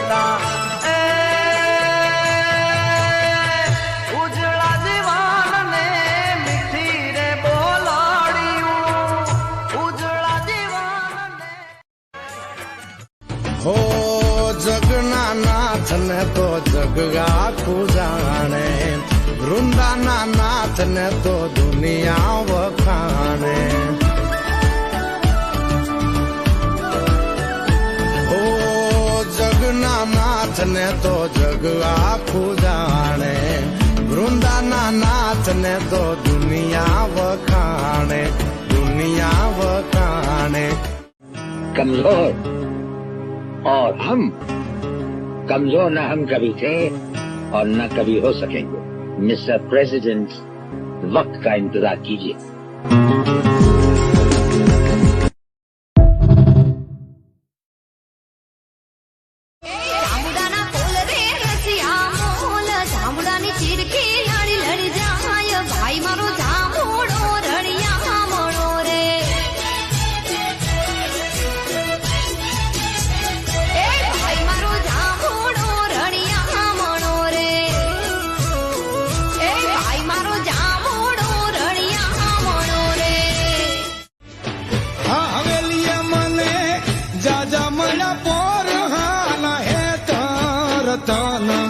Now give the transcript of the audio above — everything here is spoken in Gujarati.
દેતા ઉજળા જીવનને મીઠી રે બોલાડ્યું ઉજળા જીવનને હો જગના નાથ ને તો જગ આખું જાણે વૃંદાના નાથ ને તો દુનિયા વખાણે હો જગના નાથ ને તો જગ આખું જાણે વૃંદાના નાથ ને તો દુનિયા વખાણે દુનિયા વખાણે कमजोर और हम कमजोर न हम कभी थे और न कभी हो सकेंगे। मिस्टर प्रेसिडेंट, वक्त का इंतजार कीजिए। જાજા મયા પોર હાના હે તાર તાના